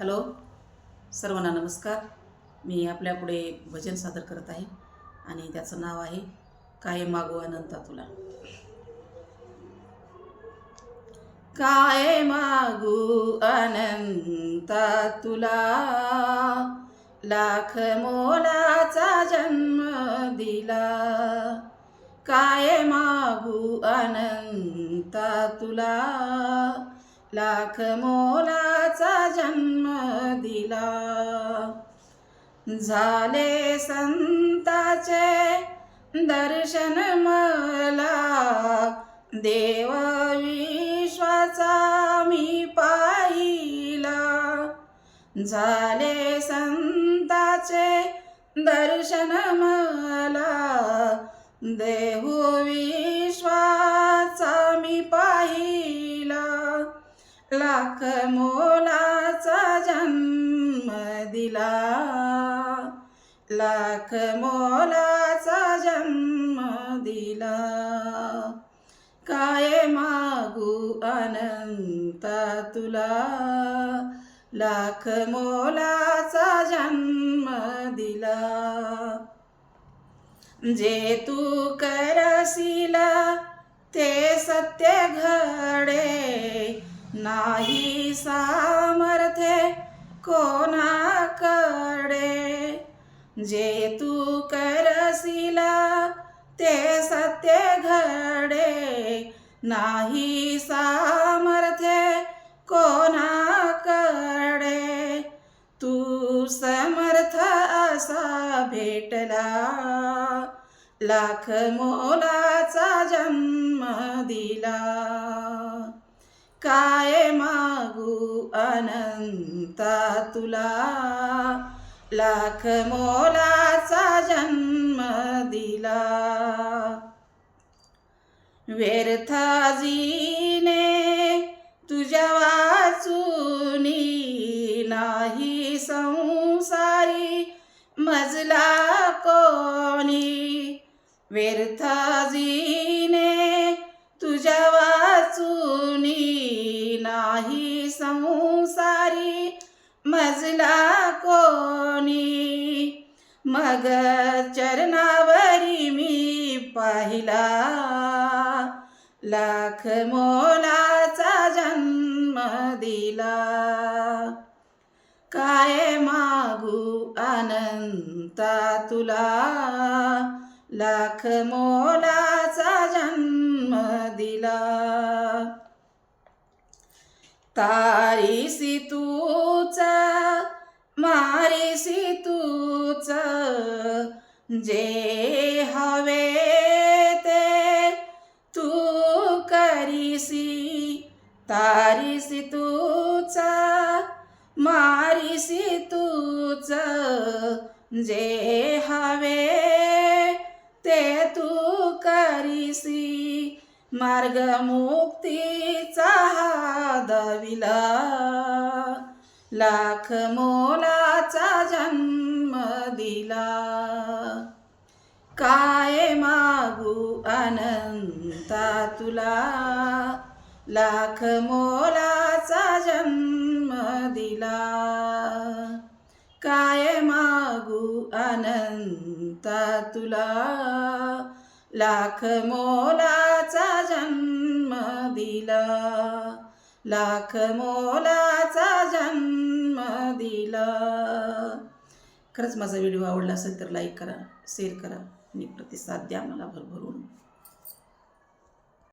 Hello सर्वांना नमस्कार. मी आपल्यापुढे भजन सादर करत आहे आणि त्याचं नाव आहे काय मागू अनंता तुला. काय मागू अनंता तुला, लाख मोलाचा जन्म दिला. काय मागू अनंता तुला, लाख मोलाचा जन्म दिला. झाले संताचे दर्शन मला, देव विश्वाचा मी पाहिला. झाले संताचे दर्शन मला, देव विश्वाचा मी पाहिला. लाख मोलाचा जन्म दिला, लाख मोलाचा जन्म दिला. काय मागू अनंता तुला, लाख मोलाचा जन्म दिला. जे तू करशील ते सत्य घडे, नाही सामर्थ्य कोणाकडे. जे तू करशील ते सत्य घडे, नाही सामर्थ्य कोणाकडे. तू समर्थ असा भेटला, लाख मोलाचा जन्म दिला. काय मागू अनंता तुला, लाख मोलाचा जन्म दिला. व्यर्थ जीने तुझ्या वाचूनी, नाही संसारी मजला कोणी. व्यर्थ जीने तुझ्या वाचूनी, नाही संसारी मजला कोणी. मग चरणावरी मी पाहिला, लाख मोलाचा जन्म दिला. काय मागू अनंता तुला, लाख मोलाचा जन्म दिला. तारीसी तूच मारीसी तूच, जे हवे ते तू करीसी. तारीसी तूच मारीसी तूच, जे हवे ते तू करीसी. मार्ग मुक्तीचा दाविला, लाख मोलाचा जन्म दिला. काय मागू अनंता तुला, लाख मोलाचा जन्म दिला. काय मागू अनंता तुला, लाख मोलाचा जन्म दिला. लाख मोलाचा जन्म दिला. खरंच माझा व्हिडिओ आवडला असेल तर लाईक करा, शेअर करा आणि प्रतिसाद द्या मला भरभरून.